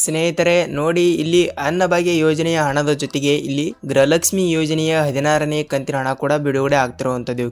ಸ್ನೇಹಿತರೆ ನೋಡಿ, ಇಲ್ಲಿ ಅನ್ನಭಾಗ್ಯ ಯೋಜನೆಯ ಹಣದ ಜೊತೆಗೆ ಇಲ್ಲಿ ಗೃಹಲಕ್ಷ್ಮಿ ಯೋಜನೆಯ 16ನೇ ಕಂತಿನ ಹಣ ಕೂಡ ಬಿಡುಗಡೆ ಆಗ್ತಿರುವಂತದ್ದು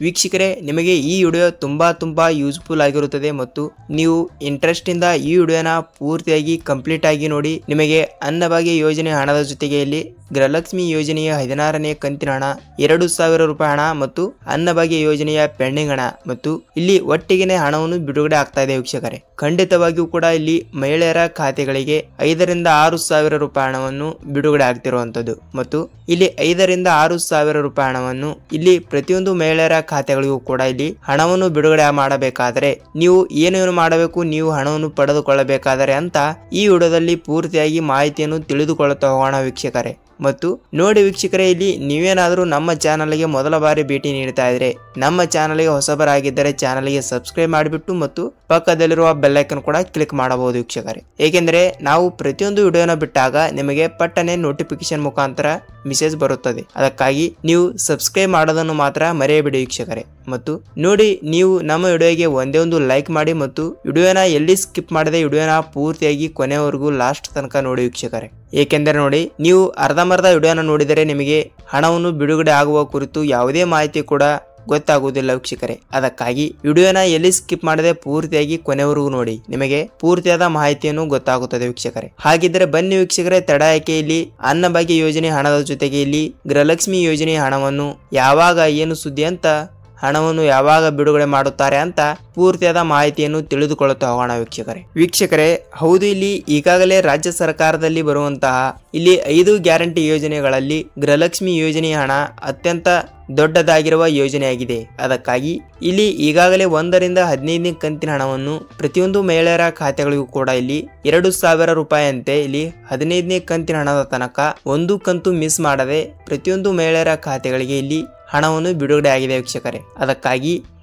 ವೀಕ್ಷಕರೇ ನಿಮಗೆ ಈ ವಿಡಿಯೋ ತುಂಬಾ ಯೂಸ್ಫುಲ್ ಆಗಿರುತ್ತದೆ ಮತ್ತು ನೀವು ಇಂಟ್ರೆಸ್ಟ್ ಇಂದ ಈ ವಿಡಿಯೋನ ಪೂರ್ತಿಯಾಗಿ ಕಂಪ್ಲೀಟ್ ಆಗಿ ನೋಡಿ. ನಿಮಗೆ ಅನ್ನಭಾಗ್ಯ ಯೋಜನೆ ಹಣದ ಜೊತೆಗೆ ಇಲ್ಲಿ ಗೃಹಲಕ್ಷ್ಮಿ ಯೋಜನೆಯ 16ನೇ ಕಂತಿನ ಹಣ 2,000 ರೂಪಾಯಿ ಹಣ ಮತ್ತು ಅನ್ನಭಾಗ್ಯ ಯೋಜನೆಯ ಪೆಂಡಿಂಗ್ ಹಣ ಮತ್ತು ಇಲ್ಲಿ ಒಟ್ಟಿಗೆ ಹಣವನ್ನು ಬಿಡುಗಡೆ ಆಗ್ತಾ ಇದೆ ವೀಕ್ಷಕರೇ. ಖಂಡಿತವಾಗಿಯೂ ಕೂಡ ಇಲ್ಲಿ ಮಹಿಳೆಯರ ಖಾತೆಗಳಿಗೆ 5 ರಿಂದ 6 ಸಾವಿರ ರೂಪಾಯಿ ಹಣವನ್ನು ಬಿಡುಗಡೆ ಆಗ್ತಿರುವಂತದ್ದು ಮತ್ತು ಇಲ್ಲಿ 5 ರಿಂದ 6 ಸಾವಿರ ರೂಪಾಯಿ ಹಣವನ್ನು ಇಲ್ಲಿ ಪ್ರತಿಯೊಂದು ಮಹಿಳೆಯರ ಖಾತೆಗಳಿಗೂ ಕೂಡ ಇಲ್ಲಿ ಹಣವನ್ನು ಬಿಡುಗಡೆ ಮಾಡಬೇಕಾದರೆ ನೀವು ಏನೇನು ಮಾಡಬೇಕು, ನೀವು ಹಣವನ್ನು ಪಡೆದುಕೊಳ್ಳಬೇಕಾದರೆ ಅಂತ ಈ ವಿಡಿಯೋದಲ್ಲಿ ಪೂರ್ತಿಯಾಗಿ ಮಾಹಿತಿಯನ್ನು ತಿಳಿದುಕೊಳ್ಳುತ್ತಾ ಹೋಗೋಣ ವೀಕ್ಷಕರೇ. ಮತ್ತು ನೋಡಿ ವೀಕ್ಷಕರೇ, ಇಲ್ಲಿ ನೀವೇನಾದರೂ ನಮ್ಮ ಚಾನಲ್ಗೆ ಮೊದಲ ಬಾರಿ ಭೇಟಿ ನೀಡ್ತಾ ಇದ್ರೆ ನಮ್ಮ ಚಾನಲ್ಗೆ ಹೊಸಬರಾಗಿದ್ದರೆ ಚಾನಲ್ಗೆ ಸಬ್ಸ್ಕ್ರೈಬ್ ಮಾಡಿಬಿಟ್ಟು ಮತ್ತು ಪಕ್ಕದಲ್ಲಿರುವ ಬೆಲ್ ಐಕನ್ ಕೂಡ ಕ್ಲಿಕ್ ಮಾಡಬಹುದು ವೀಕ್ಷಕರೇ. ಏಕೆಂದರೆ ನಾವು ಪ್ರತಿಯೊಂದು ವಿಡಿಯೋನ ಬಿಟ್ಟಾಗ ನಿಮಗೆ ಪಟ್ಟನೆ ನೋಟಿಫಿಕೇಶನ್ ಮುಖಾಂತರ ಮೆಸೇಜ್ ಬರುತ್ತದೆ. ಅದಕ್ಕಾಗಿ ನೀವು ಸಬ್ಸ್ಕ್ರೈಬ್ ಮಾಡೋದನ್ನು ಮಾತ್ರ ಮರೆಯಬೇಡಿ ವೀಕ್ಷಕರೇ. ಮತ್ತು ನೋಡಿ, ನೀವು ನಮ್ಮ ವಿಡಿಯೋಗೆ ಒಂದೇ ಒಂದು ಲೈಕ್ ಮಾಡಿ ಮತ್ತು ವಿಡಿಯೋನ ಎಲ್ಲಿ ಸ್ಕಿಪ್ ಮಾಡದೆ ವಿಡಿಯೋನ ಪೂರ್ತಿಯಾಗಿ ಕೊನೆವರೆಗೂ ಲಾಸ್ಟ್ ತನಕ ನೋಡಿ ವೀಕ್ಷಕರೇ. ಏಕೆಂದರೆ ನೋಡಿ, ನೀವು ಅರ್ಧಂಬರ್ಧ ವಿಡಿಯೋನ ನೋಡಿದರೆ ನಿಮಗೆ ಹಣವನ್ನು ಬಿಡುಗಡೆ ಆಗುವ ಕುರಿತು ಯಾವುದೇ ಮಾಹಿತಿ ಕೂಡ ಗೊತ್ತಾಗುವುದಿಲ್ಲ ವೀಕ್ಷಕರೇ. ಅದಕ್ಕಾಗಿ ವಿಡಿಯೋನ ಎಲ್ಲಿ ಸ್ಕಿಪ್ ಮಾಡದೆ ಪೂರ್ತಿಯಾಗಿ ಕೊನೆವರೆಗೂ ನೋಡಿ, ನಿಮಗೆ ಪೂರ್ತಿಯಾದ ಮಾಹಿತಿಯನ್ನು ಗೊತ್ತಾಗುತ್ತದೆ ವೀಕ್ಷಕರೇ. ಹಾಗಿದ್ರೆ ಬನ್ನಿ ವೀಕ್ಷಕರೇ, ತಡ ಯಾಕೆ, ಇಲ್ಲಿ ಅನ್ನಭಾಗ್ಯ ಯೋಜನೆ ಹಣದ ಜೊತೆಗೆ ಇಲ್ಲಿ ಗೃಹಲಕ್ಷ್ಮಿ ಯೋಜನೆಯ ಹಣವನ್ನು ಯಾವಾಗ, ಏನು ಸುದ್ದಿ ಅಂತ, ಹಣವನ್ನು ಯಾವಾಗ ಬಿಡುಗಡೆ ಮಾಡುತ್ತಾರೆ ಅಂತ ಪೂರ್ತಿಯಾದ ಮಾಹಿತಿಯನ್ನು ತಿಳಿದುಕೊಳ್ಳುತ್ತಾ ಹೋಗೋಣ ವೀಕ್ಷಕರೇ. ಹೌದು, ಇಲ್ಲಿ ಈಗಾಗಲೇ ರಾಜ್ಯ ಸರ್ಕಾರದಲ್ಲಿ ಬರುವಂತಹ ಇಲ್ಲಿ 5 ಗ್ಯಾರಂಟಿ ಯೋಜನೆಗಳಲ್ಲಿ ಗೃಹಲಕ್ಷ್ಮಿ ಯೋಜನೆಯ ಹಣ ಅತ್ಯಂತ ದೊಡ್ಡದಾಗಿರುವ ಯೋಜನೆಯಾಗಿದೆ. ಅದಕ್ಕಾಗಿ ಇಲ್ಲಿ ಈಗಾಗಲೇ 1 ರಿಂದ 15ನೇ ಕಂತಿನ ಹಣವನ್ನು ಪ್ರತಿಯೊಂದು ಮಹಿಳೆಯರ ಖಾತೆಗಳಿಗೂ ಕೂಡ ಇಲ್ಲಿ 2,000 ರೂಪಾಯಿ ಅಂತೆ ಇಲ್ಲಿ 15ನೇ ಕಂತಿನ ಹಣದ ತನಕ ಒಂದು ಕಂತು ಮಿಸ್ ಮಾಡದೆ ಪ್ರತಿಯೊಂದು ಮಹಿಳೆಯರ ಖಾತೆಗಳಿಗೆ ಇಲ್ಲಿ ಹಣವನ್ನು ಬಿಡುಗಡೆ ಆಗಿದೆ ವೀಕ್ಷಕರೇ. ಅದಕ್ಕಾಗಿ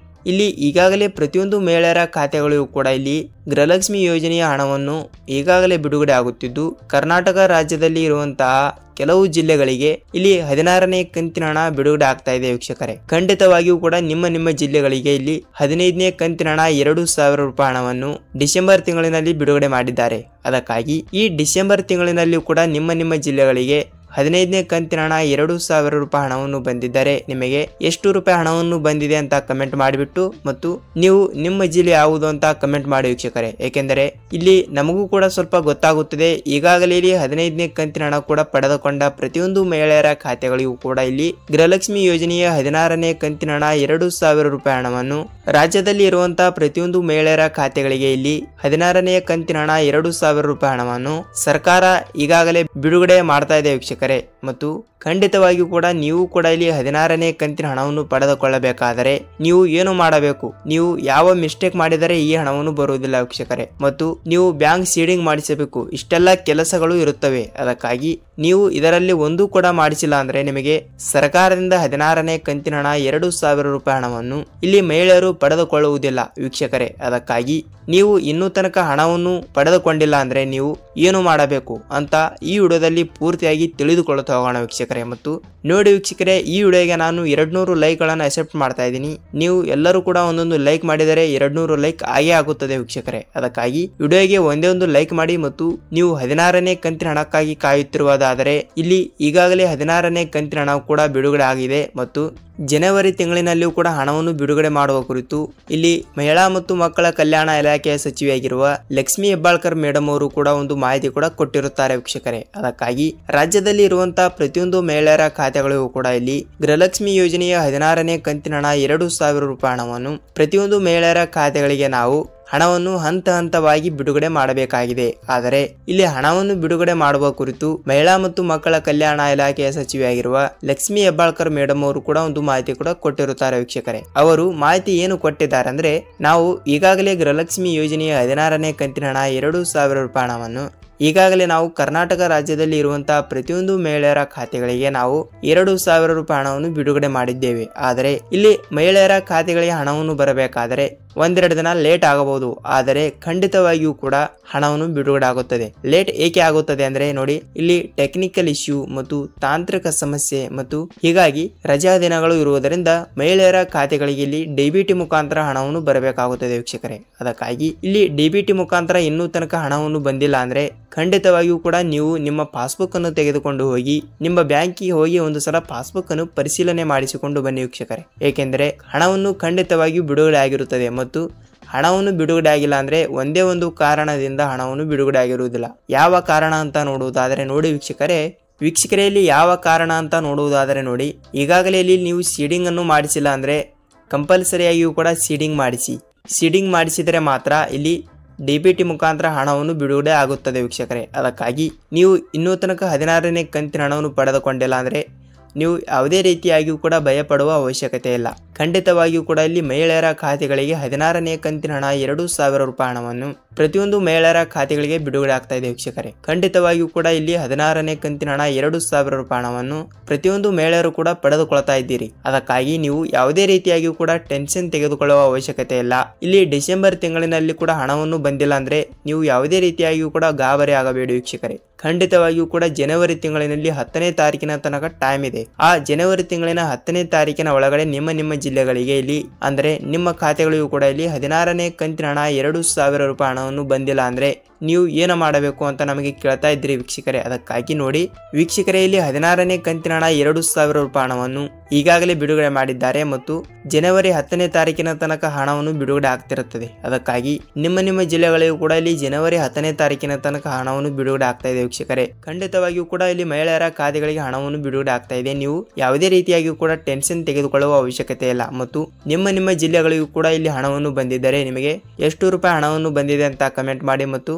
ಇಲ್ಲಿ ಈಗಾಗಲೇ ಪ್ರತಿಯೊಂದು ಮಹಿಳೆಯರ ಖಾತೆಗಳಿಗೂ ಕೂಡ ಇಲ್ಲಿ ಗೃಹಲಕ್ಷ್ಮಿ ಯೋಜನೆಯ ಹಣವನ್ನು ಈಗಾಗಲೇ ಬಿಡುಗಡೆ ಆಗುತ್ತಿದ್ದು, ಕರ್ನಾಟಕ ರಾಜ್ಯದಲ್ಲಿ ಇರುವಂತಹ ಕೆಲವು ಜಿಲ್ಲೆಗಳಿಗೆ ಇಲ್ಲಿ 16ನೇ ಕಂತಿನ ಹಣ ಬಿಡುಗಡೆ ಆಗ್ತಾ ಇದೆ ವೀಕ್ಷಕರೇ. ಖಂಡಿತವಾಗಿಯೂ ಕೂಡ ನಿಮ್ಮ ಜಿಲ್ಲೆಗಳಿಗೆ ಇಲ್ಲಿ 15ನೇ ಕಂತಿನ ಹಣ 2,000 ರೂಪಾಯಿ ಹಣವನ್ನು ಡಿಸೆಂಬರ್ ತಿಂಗಳಿನಲ್ಲಿ ಬಿಡುಗಡೆ ಮಾಡಿದ್ದಾರೆ. ಅದಕ್ಕಾಗಿ ಈ ಡಿಸೆಂಬರ್ ತಿಂಗಳಿನಲ್ಲಿ ಕೂಡ ನಿಮ್ಮ ಜಿಲ್ಲೆಗಳಿಗೆ 15ನೇ ಕಂತಿನ ಹಣ 2,000 ರೂಪಾಯಿ ಹಣವನ್ನು ಬಂದಿದ್ದರೆ ನಿಮಗೆ ಎಷ್ಟು ರೂಪಾಯಿ ಹಣವನ್ನು ಬಂದಿದೆ ಅಂತ ಕಮೆಂಟ್ ಮಾಡಿಬಿಟ್ಟು ಮತ್ತು ನೀವು ನಿಮ್ಮ ಜಿಲ್ಲೆ ಯಾವುದು ಅಂತ ಕಮೆಂಟ್ ಮಾಡಿ ವೀಕ್ಷಕರೇ. ಏಕೆಂದರೆ ಇಲ್ಲಿ ನಮಗೂ ಕೂಡ ಸ್ವಲ್ಪ ಗೊತ್ತಾಗುತ್ತದೆ. ಈಗಾಗಲೇ ಇಲ್ಲಿ 15ನೇ ಕಂತಿನ ಹಣ ಕೂಡ ಪಡೆದುಕೊಂಡ ಪ್ರತಿಯೊಂದು ಮಹಿಳೆಯರ ಖಾತೆಗಳಿಗೂ ಕೂಡ ಇಲ್ಲಿ ಗೃಹಲಕ್ಷ್ಮಿ ಯೋಜನೆಯ 16ನೇ ಕಂತಿನ ಹಣ 2,000 ರೂಪಾಯಿ ಹಣವನ್ನು ರಾಜ್ಯದಲ್ಲಿ ಇರುವಂತಹ ಪ್ರತಿಯೊಂದು ಮಹಿಳೆಯರ ಖಾತೆಗಳಿಗೆ ಇಲ್ಲಿ 16ನೇ ಕಂತಿನ ಹಣ 2,000 ರೂಪಾಯಿ ಹಣವನ್ನು ಸರ್ಕಾರ ಈಗಾಗಲೇ ಬಿಡುಗಡೆ ಮಾಡ್ತಾ ಇದೆ ವೀಕ್ಷಕರೇ. ಮತ್ತು ಖಂಡಿತವಾಗಿಯೂ ಕೂಡ ನೀವು ಕೂಡ ಇಲ್ಲಿ 16ನೇ ಕಂತಿನ ಹಣವನ್ನು ಪಡೆದುಕೊಳ್ಳಬೇಕಾದರೆ ನೀವು ಏನು ಮಾಡಬೇಕು, ನೀವು ಯಾವ ಮಿಸ್ಟೇಕ್ ಮಾಡಿದರೆ ಈ ಹಣವನ್ನು ಬರುವುದಿಲ್ಲ ವೀಕ್ಷಕರೇ. ಮತ್ತು ನೀವು ಬ್ಯಾಂಕ್ ಸೀಡಿಂಗ್ ಮಾಡಿಸಬೇಕು, ಇಷ್ಟೆಲ್ಲ ಕೆಲಸಗಳು ಇರುತ್ತವೆ. ಅದಕ್ಕಾಗಿ ನೀವು ಇದರಲ್ಲಿ ಒಂದು ಕೂಡ ಮಾಡಿಸಿಲ್ಲ ಅಂದ್ರೆ ನಿಮಗೆ ಸರ್ಕಾರದಿಂದ 16ನೇ ಕಂತಿನ ಹಣ 2,000 ರೂಪಾಯಿ ಹಣವನ್ನು ಇಲ್ಲಿ ಮಹಿಳೆಯರು ಪಡೆದುಕೊಳ್ಳುವುದಿಲ್ಲ ವೀಕ್ಷಕರೇ. ಅದಕ್ಕಾಗಿ ನೀವು ಇನ್ನೂ ತನಕ ಹಣವನ್ನು ಪಡೆದುಕೊಂಡಿಲ್ಲ ಅಂದ್ರೆ ನೀವು ಏನು ಮಾಡಬೇಕು ಅಂತ ಈ ವಿಡಿಯೋದಲ್ಲಿ ಪೂರ್ತಿಯಾಗಿ ತಿಳಿದುಕೊಳ್ಳುತ್ತಾ ಹೋಗೋಣ ವೀಕ್ಷಕರೇ. ಮತ್ತು ನೋಡಿ ವೀಕ್ಷಕರೇ, ಈ ವಿಡಿಯೋಗೆ ನಾನು 200 ಲೈಕ್ ಗಳನ್ನು ಅಕ್ಸೆಪ್ಟ್ ಮಾಡ್ತಾ ಇದ್ದೀನಿ. ನೀವು ಎಲ್ಲರೂ ಕೂಡ ಒಂದೊಂದು ಲೈಕ್ ಮಾಡಿದರೆ 200 ಲೈಕ್ ಆಗೇ ಆಗುತ್ತದೆ ವೀಕ್ಷಕರೇ. ಅದಕ್ಕಾಗಿ ವಿಡಿಯೋಗೆ ಒಂದೇ ಒಂದು ಲೈಕ್ ಮಾಡಿ ಮತ್ತು ನೀವು 16ನೇ ಕಂತಿನ ಹಣಕ್ಕಾಗಿ ಕಾಯುತ್ತಿರುವುದಾದರೆ ಇಲ್ಲಿ ಈಗಾಗಲೇ 16ನೇ ಕಂತಿನ ಹಣ ಕೂಡ ಬಿಡುಗಡೆ ಆಗಿದೆ ಮತ್ತು ಜನವರಿ ತಿಂಗಳಿನಲ್ಲಿಯೂ ಕೂಡ ಹಣವನ್ನು ಬಿಡುಗಡೆ ಮಾಡುವ ಕುರಿತು ಇಲ್ಲಿ ಮಹಿಳಾ ಮತ್ತು ಮಕ್ಕಳ ಕಲ್ಯಾಣ ಇಲಾಖೆಯ ಸಚಿವೆಯಾಗಿರುವ ಲಕ್ಷ್ಮಿ ಹೆಬ್ಬಾಳ್ಕರ್ ಮೇಡಮ್ ಅವರು ಕೂಡ ಒಂದು ಮಾಹಿತಿ ಕೂಡ ಕೊಟ್ಟಿರುತ್ತಾರೆ ವೀಕ್ಷಕರೇ. ಅದಕ್ಕಾಗಿ ರಾಜ್ಯದಲ್ಲಿ ಇರುವಂತಹ ಪ್ರತಿಯೊಂದು ಮಹಿಳೆಯರ ಖಾತೆಗಳಿಗೂ ಕೂಡ ಇಲ್ಲಿ ಗೃಹಲಕ್ಷ್ಮಿ ಯೋಜನೆಯ 16ನೇ ಕಂತಿನ ಹಣ 2,000 ರೂಪಾಯಿ ಹಣವನ್ನು ಪ್ರತಿಯೊಂದು ಮಹಿಳೆಯರ ಖಾತೆಗಳಿಗೆ ನಾವು ಹಣವನ್ನು ಹಂತವಾಗಿ ಬಿಡುಗಡೆ ಮಾಡಬೇಕಾಗಿದೆ. ಆದರೆ ಇಲ್ಲಿ ಹಣವನ್ನು ಬಿಡುಗಡೆ ಮಾಡುವ ಕುರಿತು ಮಹಿಳಾ ಮತ್ತು ಮಕ್ಕಳ ಕಲ್ಯಾಣ ಇಲಾಖೆಯ ಸಚಿವೆಯಾಗಿರುವ ಲಕ್ಷ್ಮಿ ಹೆಬ್ಬಾಳ್ಕರ್ ಮೇಡಮ್ ಅವರು ಕೂಡ ಒಂದು ಮಾಹಿತಿ ಕೂಡ ಕೊಟ್ಟಿರುತ್ತಾರೆ ವೀಕ್ಷಕರೇ. ಅವರು ಮಾಹಿತಿ ಏನು ಕೊಟ್ಟಿದ್ದಾರೆ ಅಂದ್ರೆ, ನಾವು ಈಗಾಗಲೇ ಗೃಹಲಕ್ಷ್ಮಿ ಯೋಜನೆಯ 16ನೇ ಕಂತಿನ ಹಣ 2,000 ರೂಪಾಯಿ ಹಣವನ್ನು ಈಗಾಗಲೇ ನಾವು ಕರ್ನಾಟಕ ರಾಜ್ಯದಲ್ಲಿ ಇರುವಂತಹ ಪ್ರತಿಯೊಂದು ಮಹಿಳೆಯರ ಖಾತೆಗಳಿಗೆ ನಾವು 2,000 ರೂಪಾಯಿ ಹಣವನ್ನು ಬಿಡುಗಡೆ ಮಾಡಿದ್ದೇವೆ. ಆದರೆ ಇಲ್ಲಿ ಮಹಿಳೆಯರ ಖಾತೆಗಳಿಗೆ ಹಣವನ್ನು ಬರಬೇಕಾದರೆ ಒಂದೆರಡು ದಿನ ಲೇಟ್ ಆಗಬಹುದು, ಆದರೆ ಖಂಡಿತವಾಗಿಯೂ ಕೂಡ ಹಣವನ್ನು ಬಿಡುಗಡೆ ಆಗುತ್ತದೆ. ಲೇಟ್ ಏಕೆ ಆಗುತ್ತದೆ ಅಂದ್ರೆ ನೋಡಿ, ಇಲ್ಲಿ ಟೆಕ್ನಿಕಲ್ ಇಶ್ಯೂ ಮತ್ತು ತಾಂತ್ರಿಕ ಸಮಸ್ಯೆ ಮತ್ತು ಹೀಗಾಗಿ ರಜಾ ದಿನಗಳು ಇರುವುದರಿಂದ ಮಹಿಳೆಯರ ಖಾತೆಗಳಿಗೆ ಇಲ್ಲಿ ಡಿಬಿಟಿ ಮುಖಾಂತರ ಹಣವನ್ನು ಬರಬೇಕಾಗುತ್ತದೆ ವೀಕ್ಷಕರೇ. ಅದಕ್ಕಾಗಿ ಇಲ್ಲಿ ಡಿಬಿಟಿ ಮುಖಾಂತರ ಇನ್ನೂ ತನಕ ಹಣವನ್ನು ಬಂದಿಲ್ಲ ಅಂದ್ರೆ ಖಂಡಿತವಾಗಿಯೂ ಕೂಡ ನೀವು ನಿಮ್ಮ ಪಾಸ್ಬುಕ್ ಅನ್ನು ತೆಗೆದುಕೊಂಡು ಹೋಗಿ ನಿಮ್ಮ ಬ್ಯಾಂಕಿಗೆ ಹೋಗಿ ಒಂದು ಸಲ ಪಾಸ್ಬುಕ್ ಅನ್ನು ಪರಿಶೀಲನೆ ಮಾಡಿಸಿಕೊಂಡು ಬನ್ನಿ ವೀಕ್ಷಕರೇ. ಏಕೆಂದರೆ ಹಣವನ್ನು ಖಂಡಿತವಾಗಿಯೂ ಬಿಡುಗಡೆ ಆಗಿರುತ್ತದೆ ಮತ್ತು ಹಣವನ್ನು ಬಿಡುಗಡೆ ಆಗಿಲ್ಲ ಅಂದ್ರೆ ಒಂದೇ ಒಂದು ಕಾರಣದಿಂದ ಹಣವನ್ನು ಬಿಡುಗಡೆ ಆಗಿರುವುದಿಲ್ಲ. ಯಾವ ಕಾರಣ ಅಂತ ನೋಡುವುದಾದರೆ ನೋಡಿ ವೀಕ್ಷಕರೇ ಇಲ್ಲಿ ಯಾವ ಕಾರಣ ಅಂತ ನೋಡುವುದಾದರೆ ನೋಡಿ, ಈಗಾಗಲೇ ಇಲ್ಲಿ ನೀವು ಸೀಡಿಂಗ್ ಅನ್ನು ಮಾಡಿಸಿಲ್ಲ ಅಂದ್ರೆ ಕಂಪಲ್ಸರಿಯಾಗಿಯೂ ಕೂಡ ಸೀಡಿಂಗ್ ಮಾಡಿಸಿ. ಸೀಡಿಂಗ್ ಮಾಡಿಸಿದರೆ ಮಾತ್ರ ಇಲ್ಲಿ ಡಿಬಿಟಿ ಮುಖಾಂತರ ಹಣವನ್ನು ಬಿಡುಗಡೆ ಆಗುತ್ತದೆ ವೀಕ್ಷಕರೇ. ಅದಕ್ಕಾಗಿ ನೀವು ಇನ್ನೂ ತನಕ 16ನೇ ಕಂತಿನ ಹಣವನ್ನು ಪಡೆದುಕೊಂಡಿಲ್ಲ ಅಂದ್ರೆ ನೀವು ಯಾವುದೇ ರೀತಿಯಾಗಿಯೂ ಕೂಡ ಭಯಪಡುವ ಅವಶ್ಯಕತೆ ಇಲ್ಲ. ಖಂಡಿತವಾಗಿಯೂ ಕೂಡ ಇಲ್ಲಿ ಮಹಿಳೆಯರ ಖಾತೆಗಳಿಗೆ 16ನೇ ಕಂತಿನ ಹಣ 2,000 ರೂಪಾಯಿ ಹಣವನ್ನು ಪ್ರತಿಯೊಂದು ಮಹಿಳೆಯರ ಖಾತೆಗಳಿಗೆ ಬಿಡುಗಡೆ ಆಗ್ತಾ ಇದೆ ವೀಕ್ಷಕರೇ. ಖಂಡಿತವಾಗಿಯೂ ಕೂಡ ಇಲ್ಲಿ 16ನೇ ಕಂತಿನ ಹಣ 2,000 ರೂಪಾಯಿ ಹಣವನ್ನು ಪ್ರತಿಯೊಂದು ಮಹಿಳೆಯರು ಕೂಡ ಪಡೆದುಕೊಳ್ತಾ ಇದ್ದೀರಿ. ಅದಕ್ಕಾಗಿ ನೀವು ಯಾವುದೇ ರೀತಿಯಾಗಿಯೂ ಕೂಡ ಟೆನ್ಷನ್ ತೆಗೆದುಕೊಳ್ಳುವ ಅವಶ್ಯಕತೆ ಇಲ್ಲ. ಇಲ್ಲಿ ಡಿಸೆಂಬರ್ ತಿಂಗಳಿನಲ್ಲಿ ಕೂಡ ಹಣವನ್ನು ಬಂದಿಲ್ಲ ಅಂದ್ರೆ ನೀವು ಯಾವುದೇ ರೀತಿಯಾಗಿಯೂ ಕೂಡ ಗಾಬರಿ ಆಗಬೇಡಿ ವೀಕ್ಷಕರೇ. ಖಂಡಿತವಾಗಿಯೂ ಕೂಡ ಜನವರಿ ತಿಂಗಳಿನಲ್ಲಿ 10ನೇ ತಾರೀಕಿನ ತನಕ ಟೈಮ್ ಇದೆ. ಆ ಜನವರಿ ತಿಂಗಳಿನ 10ನೇ ತಾರೀಕಿನ ಒಳಗಡೆ ನಿಮ್ಮ ಜಿಲ್ಲೆಗಳಿಗೆ ಇಲ್ಲಿ ಅಂದ್ರೆ ನಿಮ್ಮ ಖಾತೆಗಳಿಗೂ ಕೂಡ ಇಲ್ಲಿ 16ನೇ ಕಂತಿನ ಹಣ 2,000 ರೂಪಾಯಿ ಹಣವನ್ನು ಬಂದಿಲ್ಲ ಅಂದ್ರೆ ನೀವು ಏನು ಮಾಡಬೇಕು ಅಂತ ನಮಗೆ ಕೇಳ್ತಾ ಇದ್ರಿ ವೀಕ್ಷಕರೇ. ಅದಕ್ಕಾಗಿ ನೋಡಿ ವೀಕ್ಷಕರೇ, ಇಲ್ಲಿ 16ನೇ ಕಂತಿನ ಹಣ 2,000 ರೂಪಾಯಿ ಹಣವನ್ನು ಈಗಾಗಲೇ ಬಿಡುಗಡೆ ಮಾಡಿದ್ದಾರೆ ಮತ್ತು ಜನವರಿ 10ನೇ ತಾರೀಕಿನ ತನಕ ಹಣವನ್ನು ಬಿಡುಗಡೆ ಆಗ್ತಿರುತ್ತದೆ. ಅದಕ್ಕಾಗಿ ನಿಮ್ಮ ಜಿಲ್ಲೆಗಳಿಗೂ ಕೂಡ ಇಲ್ಲಿ ಜನವರಿ 10ನೇ ತಾರೀಕಿನ ತನಕ ಹಣವನ್ನು ಬಿಡುಗಡೆ ಆಗ್ತಾ ಇದೆ ವೀಕ್ಷಕರೇ. ಖಂಡಿತವಾಗಿಯೂ ಕೂಡ ಇಲ್ಲಿ ಮಹಿಳೆಯರ ಖಾತೆಗಳಿಗೆ ಹಣವನ್ನು ಬಿಡುಗಡೆ ಆಗ್ತಾ ಇದೆ. ನೀವು ಯಾವುದೇ ರೀತಿಯಾಗಿಯೂ ಕೂಡ ಟೆನ್ಷನ್ ತೆಗೆದುಕೊಳ್ಳುವ ಅವಶ್ಯಕತೆ ಇಲ್ಲ ಮತ್ತು ನಿಮ್ಮ ಜಿಲ್ಲೆಗಳಿಗೂ ಕೂಡ ಇಲ್ಲಿ ಹಣವನ್ನು ಬಂದಿದ್ದರೆ ನಿಮಗೆ ಎಷ್ಟು ರೂಪಾಯಿ ಹಣವನ್ನು ಬಂದಿದೆ ಅಂತ ಕಮೆಂಟ್ ಮಾಡಿ ಮತ್ತು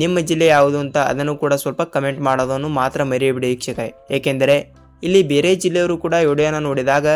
ನಿಮ್ಮ ಜಿಲ್ಲೆ ಯಾವುದು ಅಂತ ಅದನ್ನು ಕೂಡ ಸ್ವಲ್ಪ ಕಮೆಂಟ್ ಮಾಡೋದನ್ನು ಮಾತ್ರ ಮರೆಯಬೇಡಿ ವೀಕ್ಷಕರೇ. ಏಕೆಂದರೆ ಇಲ್ಲಿ ಬೇರೆ ಜಿಲ್ಲೆಯವರು ಕೂಡ ವಿಡಿಯೋನ ನೋಡಿದಾಗ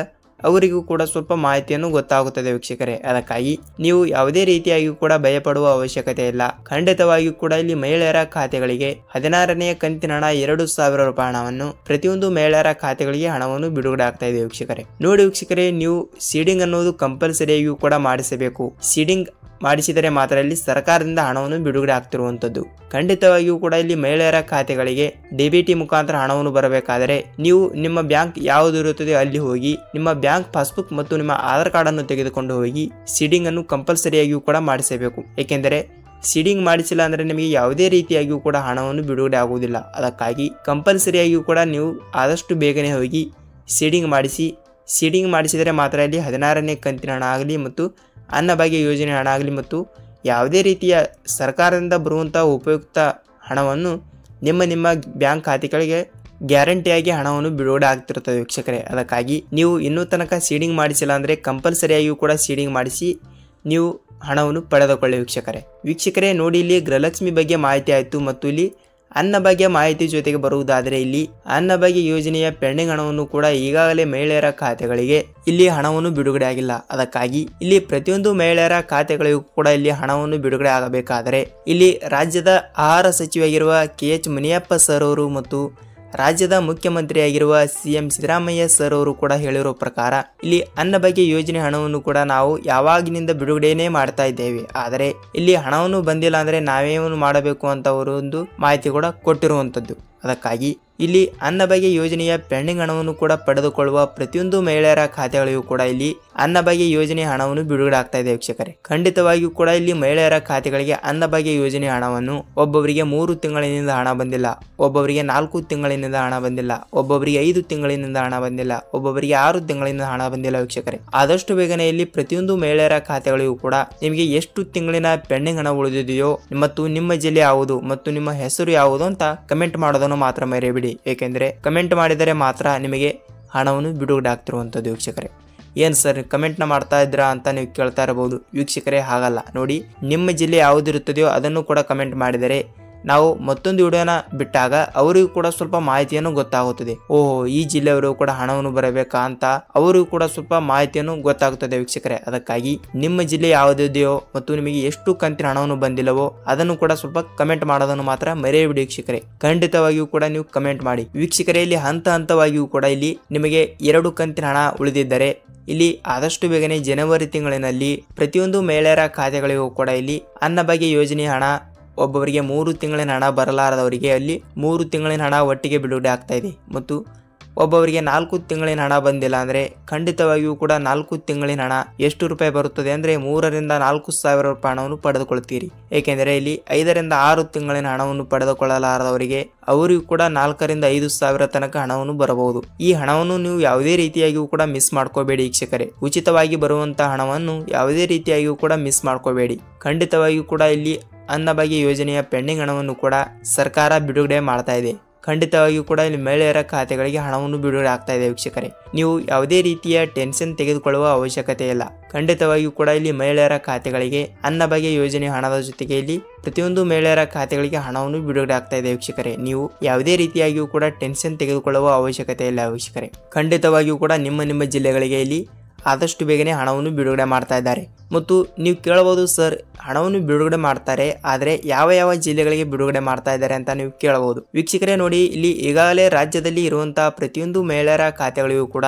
ಅವರಿಗೂ ಕೂಡ ಸ್ವಲ್ಪ ಮಾಹಿತಿಯನ್ನು ಗೊತ್ತಾಗುತ್ತದೆ ವೀಕ್ಷಕರೇ. ಅದಕ್ಕಾಗಿ ನೀವು ಯಾವುದೇ ರೀತಿಯಾಗಿಯೂ ಕೂಡ ಭಯಪಡುವ ಅವಶ್ಯಕತೆ ಇಲ್ಲ. ಖಂಡಿತವಾಗಿಯೂ ಕೂಡ ಇಲ್ಲಿ ಮಹಿಳೆಯರ ಖಾತೆಗಳಿಗೆ 16ನೇ ಕಂತಿನ ಹಣ 2,000 ರೂಪಾಯಿ ಹಣವನ್ನು ಪ್ರತಿಯೊಂದು ಮಹಿಳೆಯರ ಖಾತೆಗಳಿಗೆ ಹಣವನ್ನು ಬಿಡುಗಡೆ ಆಗ್ತಾ ಇದೆ ವೀಕ್ಷಕರೇ. ನೋಡಿ ವೀಕ್ಷಕರೇ, ನೀವು ಸೀಡಿಂಗ್ ಅನ್ನೋದು ಕಂಪಲ್ಸರಿಯಾಗಿಯೂ ಕೂಡ ಮಾಡಿಸಬೇಕು. ಸೀಡಿಂಗ್ ಮಾಡಿಸಿದರೆ ಮಾತ್ರ ಇಲ್ಲಿ ಸರ್ಕಾರದಿಂದ ಹಣವನ್ನು ಬಿಡುಗಡೆ ಆಗ್ತಿರುವಂತದ್ದು. ಖಂಡಿತವಾಗಿಯೂ ಕೂಡ ಇಲ್ಲಿ ಮಹಿಳೆಯರ ಖಾತೆಗಳಿಗೆ ಡಿಬಿಟಿ ಮುಖಾಂತರ ಹಣವನ್ನು ಬರಬೇಕಾದರೆ ನೀವು ನಿಮ್ಮ ಬ್ಯಾಂಕ್ ಯಾವುದು ಇರುತ್ತದೆ ಅಲ್ಲಿ ಹೋಗಿ ನಿಮ್ಮ ಬ್ಯಾಂಕ್ ಪಾಸ್ಬುಕ್ ಮತ್ತು ನಿಮ್ಮ ಆಧಾರ್ ಕಾರ್ಡ್ ಅನ್ನು ತೆಗೆದುಕೊಂಡು ಹೋಗಿ ಸೀಡಿಂಗ್ ಅನ್ನು ಕಂಪಲ್ಸರಿಯಾಗಿಯೂ ಕೂಡ ಮಾಡಿಸಬೇಕು. ಏಕೆಂದರೆ ಸೀಡಿಂಗ್ ಮಾಡಿಸಿಲ್ಲ ಅಂದ್ರೆ ನಿಮಗೆ ಯಾವುದೇ ರೀತಿಯಾಗಿಯೂ ಕೂಡ ಹಣವನ್ನು ಬಿಡುಗಡೆ ಆಗುವುದಿಲ್ಲ. ಅದಕ್ಕಾಗಿ ಕಂಪಲ್ಸರಿಯಾಗಿಯೂ ಕೂಡ ನೀವು ಆದಷ್ಟು ಬೇಗನೆ ಹೋಗಿ ಸೀಡಿಂಗ್ ಮಾಡಿಸಿ. ಸೀಡಿಂಗ್ ಮಾಡಿಸಿದರೆ ಮಾತ್ರ ಇಲ್ಲಿ 16ನೇ ಕಂತಿನ ಹಣ ಆಗಲಿ ಮತ್ತು ಅನ್ನಭಾಗ್ಯ ಯೋಜನೆ ಹಣ ಆಗಲಿ ಮತ್ತು ಯಾವುದೇ ರೀತಿಯ ಸರ್ಕಾರದಿಂದ ಬರುವಂತಹ ಉಪಯುಕ್ತ ಹಣವನ್ನು ನಿಮ್ಮ ಬ್ಯಾಂಕ್ ಖಾತೆಗಳಿಗೆ ಗ್ಯಾರಂಟಿಯಾಗಿ ಹಣವನ್ನು ಬಿಡುಗಡೆ ಆಗ್ತಿರುತ್ತದೆ ವೀಕ್ಷಕರೇ. ಅದಕ್ಕಾಗಿ ನೀವು ಇನ್ನೂ ತನಕ ಸೀಡಿಂಗ್ ಮಾಡಿಸಿಲ್ಲ ಅಂದ್ರೆ ಕಂಪಲ್ಸರಿಯಾಗಿಯೂ ಕೂಡ ಸೀಡಿಂಗ್ ಮಾಡಿಸಿ ನೀವು ಹಣವನ್ನು ಪಡೆದುಕೊಳ್ಳಿ ವೀಕ್ಷಕರೇ. ನೋಡಿ, ಇಲ್ಲಿ ಗೃಹಲಕ್ಷ್ಮಿ ಬಗ್ಗೆ ಮಾಹಿತಿ ಆಯಿತು ಮತ್ತು ಇಲ್ಲಿ ಅನ್ನಭಾಗ್ಯ ಮಾಹಿತಿ ಜೊತೆಗೆ ಬರುವುದಾದರೆ ಇಲ್ಲಿ ಅನ್ನಭಾಗ್ಯ ಯೋಜನೆಯ ಪೆಂಡಿಂಗ್ ಹಣವನ್ನು ಕೂಡ ಈಗಾಗಲೇ ಮಹಿಳೆಯರ ಖಾತೆಗಳಿಗೆ ಇಲ್ಲಿ ಹಣವನ್ನು ಬಿಡುಗಡೆ ಆಗಿಲ್ಲ. ಅದಕ್ಕಾಗಿ ಇಲ್ಲಿ ಪ್ರತಿಯೊಂದು ಮಹಿಳೆಯರ ಖಾತೆಗಳಿಗೂ ಕೂಡ ಇಲ್ಲಿ ಹಣವನ್ನು ಬಿಡುಗಡೆ ಆಗಬೇಕಾದರೆ ಇಲ್ಲಿ ರಾಜ್ಯದ ಆಹಾರ ಸಚಿವರಾಗಿರುವ KH ಮುನಿಯಪ್ಪ ಸರ್ ಅವರು ಮತ್ತು ರಾಜ್ಯದ ಮುಖ್ಯಮಂತ್ರಿಯಾಗಿರುವ CM ಸಿದ್ದರಾಮಯ್ಯ ಸರ್ ಅವರು ಕೂಡ ಹೇಳಿರೋ ಪ್ರಕಾರ ಇಲ್ಲಿ ಅನ್ನಭಾಗ್ಯ ಯೋಜನೆ ಹಣವನ್ನು ಕೂಡ ನಾವು ಯಾವಾಗಿನಿಂದ ಬಿಡುಗಡೆನೇ ಮಾಡ್ತಾ ಇದ್ದೇವೆ. ಆದರೆ ಇಲ್ಲಿ ಹಣವನ್ನು ಬಂದಿಲ್ಲ ಅಂದ್ರೆ ನಾವೇನು ಮಾಡಬೇಕು ಅಂತ ಅವರು ಒಂದು ಮಾಹಿತಿ ಕೂಡ ಕೊಟ್ಟಿರುವಂತದ್ದು. ಅದಕ್ಕಾಗಿ ಇಲ್ಲಿ ಅನ್ನಭಾಗ್ಯ ಯೋಜನೆಯ ಪೆಂಡಿಂಗ್ ಹಣವನ್ನು ಕೂಡ ಪಡೆದುಕೊಳ್ಳುವ ಪ್ರತಿಯೊಂದು ಮಹಿಳೆಯರ ಖಾತೆಗಳಿಗೂ ಕೂಡ ಇಲ್ಲಿ ಅನ್ನಭಾಗ್ಯ ಯೋಜನೆ ಹಣವನ್ನು ಬಿಡುಗಡೆ ಆಗ್ತಾ ಇದೆ ವೀಕ್ಷಕರೇ. ಖಂಡಿತವಾಗಿಯೂ ಕೂಡ ಇಲ್ಲಿ ಮಹಿಳೆಯರ ಖಾತೆಗಳಿಗೆ ಅನ್ನಭಾಗ್ಯ ಯೋಜನೆ ಹಣವನ್ನು ಒಬ್ಬೊಬ್ಬರಿಗೆ 3 ತಿಂಗಳಿನಿಂದ ಹಣ ಬಂದಿಲ್ಲ, ಒಬ್ಬೊಬ್ಬರಿಗೆ 4 ತಿಂಗಳಿನಿಂದ ಹಣ ಬಂದಿಲ್ಲ, ಒಬ್ಬೊಬ್ಬರಿಗೆ 5 ತಿಂಗಳಿನಿಂದ ಹಣ ಬಂದಿಲ್ಲ, ಒಬ್ಬೊಬ್ಬರಿಗೆ 6 ತಿಂಗಳಿಂದ ಹಣ ಬಂದಿಲ್ಲ ವೀಕ್ಷಕರೇ. ಆದಷ್ಟು ಬೇಗನೆ ಇಲ್ಲಿ ಪ್ರತಿಯೊಂದು ಮಹಿಳೆಯರ ಖಾತೆಗಳಿಗೂ ಕೂಡ ನಿಮಗೆ ಎಷ್ಟು ತಿಂಗಳಿನ ಪೆಂಡಿಂಗ್ ಹಣ ಉಳಿದಿದೆಯೋ ಮತ್ತು ನಿಮ್ಮ ಜಿಲ್ಲೆ ಯಾವುದು ಮತ್ತು ನಿಮ್ಮ ಹೆಸರು ಯಾವುದು ಅಂತ ಕಮೆಂಟ್ ಮಾಡೋದನ್ನು ಮಾತ್ರ ಮರೆಯಬೇಡಿ. ಏಕೆಂದರೆ ಕಮೆಂಟ್ ಮಾಡಿದರೆ ಮಾತ್ರ ನಿಮಗೆ ಹಣವನ್ನು ಬಿಡುಗಡೆ ಆಗ್ತಿರುವಂತದ್ದು ವೀಕ್ಷಕರೇ. ಏನ್ ಸರ್ ಕಮೆಂಟ್ನ ಮಾಡ್ತಾ ಇದ್ರಾ ಅಂತ ನೀವು ಕೇಳ್ತಾ ಇರಬಹುದು ವೀಕ್ಷಕರೇ. ಹಾಗಲ್ಲ ನೋಡಿ, ನಿಮ್ಮ ಜಿಲ್ಲೆ ಯಾವುದಿರುತ್ತದೆಯೋ ಅದನ್ನು ಕೂಡ ಕಮೆಂಟ್ ಮಾಡಿದರೆ ನಾವು ಮತ್ತೊಂದು ವಿಡಿಯೋನ ಬಿಟ್ಟಾಗ ಅವರಿಗೂ ಕೂಡ ಸ್ವಲ್ಪ ಮಾಹಿತಿಯನ್ನು ಗೊತ್ತಾಗುತ್ತದೆ. ಓಹೋ, ಈ ಜಿಲ್ಲೆಯವರು ಕೂಡ ಹಣವನ್ನು ಬರಬೇಕಾ ಅಂತ ಅವರಿಗೂ ಕೂಡ ಸ್ವಲ್ಪ ಮಾಹಿತಿಯನ್ನು ಗೊತ್ತಾಗುತ್ತದೆ ವೀಕ್ಷಕರೇ. ಅದಕ್ಕಾಗಿ ನಿಮ್ಮ ಜಿಲ್ಲೆ ಯಾವುದಿದೆಯೋ ಮತ್ತು ನಿಮಗೆ ಎಷ್ಟು ಕಂತಿನ ಹಣವನ್ನು ಬಂದಿಲ್ಲವೋ ಅದನ್ನು ಕೂಡ ಸ್ವಲ್ಪ ಕಮೆಂಟ್ ಮಾಡೋದನ್ನು ಮಾತ್ರ ಮರೆಯಬೇಡಿ ವೀಕ್ಷಕರೇ. ಖಂಡಿತವಾಗಿಯೂ ಕೂಡ ನೀವು ಕಮೆಂಟ್ ಮಾಡಿ ವೀಕ್ಷಕರೇ. ಇಲ್ಲಿ ಹಂತ ಹಂತವಾಗಿಯೂ ಕೂಡ ಇಲ್ಲಿ ನಿಮಗೆ 2 ಕಂತಿನ ಹಣ ಉಳಿದಿದ್ದರೆ ಇಲ್ಲಿ ಆದಷ್ಟು ಬೇಗನೆ ಜನವರಿ ತಿಂಗಳಿನಲ್ಲಿ ಪ್ರತಿಯೊಂದು ಮಹಿಳೆಯರ ಖಾತೆಗಳಿಗೂ ಕೂಡ ಇಲ್ಲಿ ಅನ್ನಭಾಗ್ಯ ಯೋಜನೆ ಹಣ ಒಬ್ಬೊಬ್ಬರಿಗೆ 3 ತಿಂಗಳಿನ ಹಣ ಬರಲಾರದವರಿಗೆ ಅಲ್ಲಿ 3 ತಿಂಗಳಿನ ಹಣ ಒಟ್ಟಿಗೆ ಬಿಡುಗಡೆ ಆಗ್ತಾ ಇದೆ. ಮತ್ತು ಒಬ್ಬೊಬ್ಬರಿಗೆ 4 ತಿಂಗಳಿನ ಹಣ ಬಂದಿಲ್ಲ ಅಂದರೆ ಖಂಡಿತವಾಗಿಯೂ ಕೂಡ 4 ತಿಂಗಳಿನ ಹಣ ಎಷ್ಟು ರೂಪಾಯಿ ಬರುತ್ತದೆ ಅಂದರೆ 3 ರಿಂದ 4 ಸಾವಿರ ರೂಪಾಯಿ ಹಣವನ್ನು ಪಡೆದುಕೊಳ್ತೀರಿ. ಏಕೆಂದರೆ ಇಲ್ಲಿ 5 ರಿಂದ 6 ತಿಂಗಳಿನ ಹಣವನ್ನು ಪಡೆದುಕೊಳ್ಳಲಾರದವರಿಗೆ ಅವರಿಗೂ ಕೂಡ 4 ರಿಂದ 5 ಸಾವಿರ ತನಕ ಹಣವನ್ನು ಬರಬಹುದು. ಈ ಹಣವನ್ನು ನೀವು ಯಾವುದೇ ರೀತಿಯಾಗಿಯೂ ಕೂಡ ಮಿಸ್ ಮಾಡ್ಕೋಬೇಡಿ ವೀಕ್ಷಕರೇ. ಉಚಿತವಾಗಿ ಬರುವಂತಹ ಹಣವನ್ನು ಯಾವುದೇ ರೀತಿಯಾಗಿಯೂ ಕೂಡ ಮಿಸ್ ಮಾಡ್ಕೋಬೇಡಿ. ಖಂಡಿತವಾಗಿಯೂ ಕೂಡ ಇಲ್ಲಿ ಅನ್ನಭಾಗ್ಯ ಯೋಜನೆಯ ಪೆಂಡಿಂಗ್ ಹಣವನ್ನು ಕೂಡ ಸರ್ಕಾರ ಬಿಡುಗಡೆ ಮಾಡ್ತಾ ಇದೆ. ಖಂಡಿತವಾಗಿಯೂ ಕೂಡ ಇಲ್ಲಿ ಮಹಿಳೆಯರ ಖಾತೆಗಳಿಗೆ ಹಣವನ್ನು ಬಿಡುಗಡೆ ಆಗ್ತಾ ಇದೆ ವೀಕ್ಷಕರೇ. ನೀವು ಯಾವುದೇ ರೀತಿಯ ಟೆನ್ಷನ್ ತೆಗೆದುಕೊಳ್ಳುವ ಅವಶ್ಯಕತೆ ಇಲ್ಲ. ಖಂಡಿತವಾಗಿಯೂ ಕೂಡ ಇಲ್ಲಿ ಮಹಿಳೆಯರ ಖಾತೆಗಳಿಗೆ ಅನ್ನಭಾಗ್ಯ ಯೋಜನೆ ಹಣದ ಜೊತೆಗೆ ಇಲ್ಲಿ ಪ್ರತಿಯೊಂದು ಮಹಿಳೆಯರ ಖಾತೆಗಳಿಗೆ ಹಣವನ್ನು ಬಿಡುಗಡೆ ಆಗ್ತಾ ಇದೆ ವೀಕ್ಷಕರೇ. ನೀವು ಯಾವುದೇ ರೀತಿಯಾಗಿಯೂ ಕೂಡ ಟೆನ್ಷನ್ ತೆಗೆದುಕೊಳ್ಳುವ ಅವಶ್ಯಕತೆ ಇಲ್ಲ ವೀಕ್ಷಕರೇ. ಖಂಡಿತವಾಗಿಯೂ ಕೂಡ ನಿಮ್ಮ ಜಿಲ್ಲೆಗಳಿಗೆ ಇಲ್ಲಿ ಆದಷ್ಟು ಬೇಗನೆ ಹಣವನ್ನು ಬಿಡುಗಡೆ ಮಾಡ್ತಾ ಇದ್ದಾರೆ. ಮತ್ತು ನೀವು ಕೇಳಬಹುದು, ಸರ್ ಹಣವನ್ನು ಬಿಡುಗಡೆ ಮಾಡ್ತಾರೆ ಆದರೆ ಯಾವ ಜಿಲ್ಲೆಗಳಿಗೆ ಬಿಡುಗಡೆ ಮಾಡ್ತಾ ಇದ್ದಾರೆ ಅಂತ ನೀವು ಕೇಳಬಹುದು. ವೀಕ್ಷಕರೇ ನೋಡಿ, ಇಲ್ಲಿ ಈಗಾಗಲೇ ರಾಜ್ಯದಲ್ಲಿ ಇರುವಂತಹ ಪ್ರತಿಯೊಂದು ಮಹಿಳೆಯರ ಖಾತೆಗಳಿಗೂ ಕೂಡ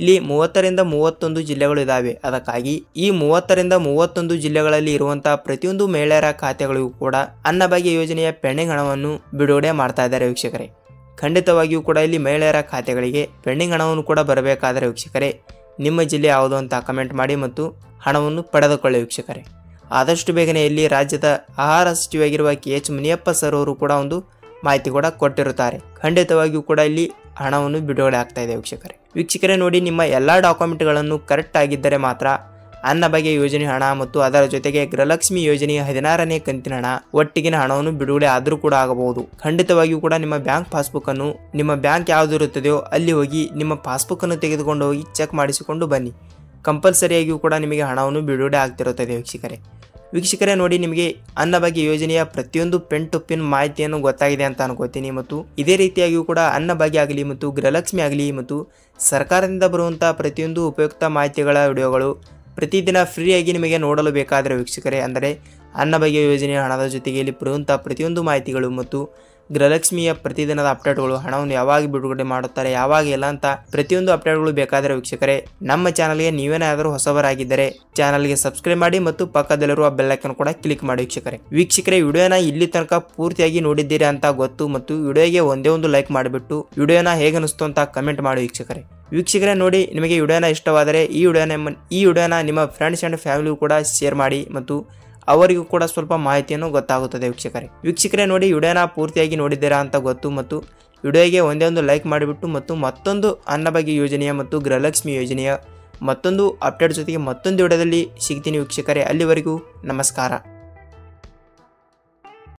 ಇಲ್ಲಿ 30 ರಿಂದ 31 ಜಿಲ್ಲೆಗಳು ಇದಾವೆ. ಅದಕ್ಕಾಗಿ ಈ 30 ರಿಂದ 31 ಜಿಲ್ಲೆಗಳಲ್ಲಿ ಇರುವಂತಹ ಪ್ರತಿಯೊಂದು ಮಹಿಳೆಯರ ಖಾತೆಗಳಿಗೂ ಕೂಡ ಅನ್ನಭಾಗ್ಯ ಯೋಜನೆಯ ಪೆಂಡಿಂಗ್ ಹಣವನ್ನು ಬಿಡುಗಡೆ ಮಾಡ್ತಾ ಇದ್ದಾರೆ ವೀಕ್ಷಕರೇ. ಖಂಡಿತವಾಗಿಯೂ ಕೂಡ ಇಲ್ಲಿ ಮಹಿಳೆಯರ ಖಾತೆಗಳಿಗೆ ಪೆಂಡಿಂಗ್ ಹಣವನ್ನು ಕೂಡ ಬರಬೇಕಾದರೆ ವೀಕ್ಷಕರೇ ನಿಮ್ಮ ಜಿಲ್ಲೆ ಯಾವುದು ಅಂತ ಕಮೆಂಟ್ ಮಾಡಿ ಮತ್ತು ಹಣವನ್ನು ಪಡೆದುಕೊಳ್ಳಿ ವೀಕ್ಷಕರೇ. ಆದಷ್ಟು ಬೇಗನೆ ಇಲ್ಲಿ ರಾಜ್ಯದ ಆಹಾರ ಸಚಿವರಾಗಿರುವ KH ಮುನಿಯಪ್ಪ ಸರ್ ಅವರು ಕೂಡ ಒಂದು ಮಾಹಿತಿ ಕೂಡ ಕೊಟ್ಟಿರುತ್ತಾರೆ. ಖಂಡಿತವಾಗಿಯೂ ಕೂಡ ಇಲ್ಲಿ ಹಣವನ್ನು ಬಿಡುಗಡೆ ಆಗ್ತಾ ಇದೆ ವೀಕ್ಷಕರೇ ನೋಡಿ, ನಿಮ್ಮ ಎಲ್ಲ ಡಾಕ್ಯುಮೆಂಟ್ಗಳನ್ನು ಕರೆಕ್ಟ್ ಆಗಿದ್ದರೆ ಮಾತ್ರ ಅನ್ನಭಾಗ್ಯ ಯೋಜನೆ ಹಣ ಮತ್ತು ಅದರ ಜೊತೆಗೆ ಗೃಹಲಕ್ಷ್ಮಿ ಯೋಜನೆಯ 16ನೇ ಕಂತಿನ ಹಣ ಒಟ್ಟಿಗಿನ ಹಣವನ್ನು ಬಿಡುಗಡೆ ಆದರೂ ಕೂಡ ಆಗಬಹುದು. ಖಂಡಿತವಾಗಿಯೂ ಕೂಡ ನಿಮ್ಮ ಬ್ಯಾಂಕ್ ಪಾಸ್ಬುಕ್ ಅನ್ನು ನಿಮ್ಮ ಬ್ಯಾಂಕ್ ಯಾವುದು ಇರುತ್ತದೆಯೋ ಅಲ್ಲಿ ಹೋಗಿ ನಿಮ್ಮ ಪಾಸ್ಬುಕ್ ಅನ್ನು ತೆಗೆದುಕೊಂಡು ಹೋಗಿ ಚೆಕ್ ಮಾಡಿಸಿಕೊಂಡು ಬನ್ನಿ. ಕಂಪಲ್ಸರಿಯಾಗಿಯೂ ಕೂಡ ನಿಮಗೆ ಹಣವನ್ನು ಬಿಡುಗಡೆ ಆಗ್ತಿರುತ್ತದೆ ವೀಕ್ಷಕರೇ ನೋಡಿ, ನಿಮಗೆ ಅನ್ನಭಾಗ್ಯ ಯೋಜನೆಯ ಪ್ರತಿಯೊಂದು ಪೆನ್ ಟು ಪಿನ್ ಮಾಹಿತಿಯನ್ನು ಗೊತ್ತಾಗಿದೆ ಅಂತ ಅನ್ಕೋತೀನಿ. ಮತ್ತು ಇದೇ ರೀತಿಯಾಗಿಯೂ ಕೂಡ ಅನ್ನಭಾಗ್ಯ ಆಗಲಿ ಮತ್ತು ಗೃಹಲಕ್ಷ್ಮಿ ಆಗಲಿ ಮತ್ತು ಸರ್ಕಾರದಿಂದ ಬರುವಂತಹ ಪ್ರತಿಯೊಂದು ಉಪಯುಕ್ತ ಮಾಹಿತಿಗಳ ವಿಡಿಯೋಗಳು ಪ್ರತಿದಿನ ಫ್ರೀಯಾಗಿ ನಿಮಗೆ ನೋಡಲು ಬೇಕಾದರೆ ವೀಕ್ಷಕರೇ, ಅಂದರೆ ಅನ್ನಭಾಗ್ಯ ಯೋಜನೆಯ ಹಣದ ಜೊತೆಗೆ ಇಲ್ಲಿ ಬರುವಂತಹ ಪ್ರತಿಯೊಂದು ಮಾಹಿತಿಗಳು ಮತ್ತು ಗೃಹಲಕ್ಷ್ಮಿಯ ಪ್ರತಿದಿನದ ಅಪ್ಡೇಟ್ಗಳು, ಹಣವನ್ನು ಯಾವಾಗ ಬಿಡುಗಡೆ ಮಾಡುತ್ತಾರೆ ಯಾವಾಗ ಎಲ್ಲ ಅಂತ ಪ್ರತಿಯೊಂದು ಅಪ್ಡೇಟ್ಗಳು ಬೇಕಾದರೆ ವೀಕ್ಷಕರೇ ನಮ್ಮ ಚಾನಲ್ಗೆ ನೀವೇನಾದರೂ ಹೊಸಬರಾಗಿದ್ದರೆ ಚಾನಲ್ಗೆ ಸಬ್ಸ್ಕ್ರೈಬ್ ಮಾಡಿ ಮತ್ತು ಪಕ್ಕದಲ್ಲಿರುವ ಬೆಲ್ ಐಕಾನ್ ಕೂಡ ಕ್ಲಿಕ್ ಮಾಡಿ ವೀಕ್ಷಕರೇ. ವಿಡಿಯೋನ ಇಲ್ಲಿ ತನಕ ಪೂರ್ತಿಯಾಗಿ ನೋಡಿದ್ದೀರಿ ಅಂತ ಗೊತ್ತು ಮತ್ತು ವಿಡಿಯೋಗೆ ಒಂದೇ ಒಂದು ಲೈಕ್ ಮಾಡಿಬಿಟ್ಟು ವಿಡಿಯೋನ ಹೇಗೆ ಅನಿಸ್ತು ಅಂತ ಕಮೆಂಟ್ ಮಾಡಿ ವೀಕ್ಷಕರೇ ನೋಡಿ, ನಿಮಗೆ ವಿಡಿಯೋನ ಇಷ್ಟವಾದರೆ ಈ ವಿಡಿಯೋನ ನಿಮ್ಮ ಫ್ರೆಂಡ್ಸ್ ಆ್ಯಂಡ್ ಫ್ಯಾಮಿಲಿಗೂ ಕೂಡ ಶೇರ್ ಮಾಡಿ ಮತ್ತು ಅವರಿಗೂ ಕೂಡ ಸ್ವಲ್ಪ ಮಾಹಿತಿಯನ್ನು ಗೊತ್ತಾಗುತ್ತದೆ ವೀಕ್ಷಕರೇ ನೋಡಿ, ವಿಡಿಯೋನ ಪೂರ್ತಿಯಾಗಿ ನೋಡಿದ್ದೀರಾ ಅಂತ ಗೊತ್ತು ಮತ್ತು ವಿಡಿಯೋಗೆ ಒಂದೇ ಒಂದು ಲೈಕ್ ಮಾಡಿಬಿಟ್ಟು ಮತ್ತು ಮತ್ತೊಂದು ಅನ್ನಭಾಗ್ಯ ಯೋಜನೆಯ ಮತ್ತು ಗೃಹಲಕ್ಷ್ಮಿ ಯೋಜನೆಯ ಮತ್ತೊಂದು ಅಪ್ಡೇಟ್ ಜೊತೆಗೆ ಮತ್ತೊಂದು ವಿಡಿಯೋದಲ್ಲಿ ಸಿಗ್ತೀನಿ ವೀಕ್ಷಕರೇ. ಅಲ್ಲಿವರೆಗೂ ನಮಸ್ಕಾರ.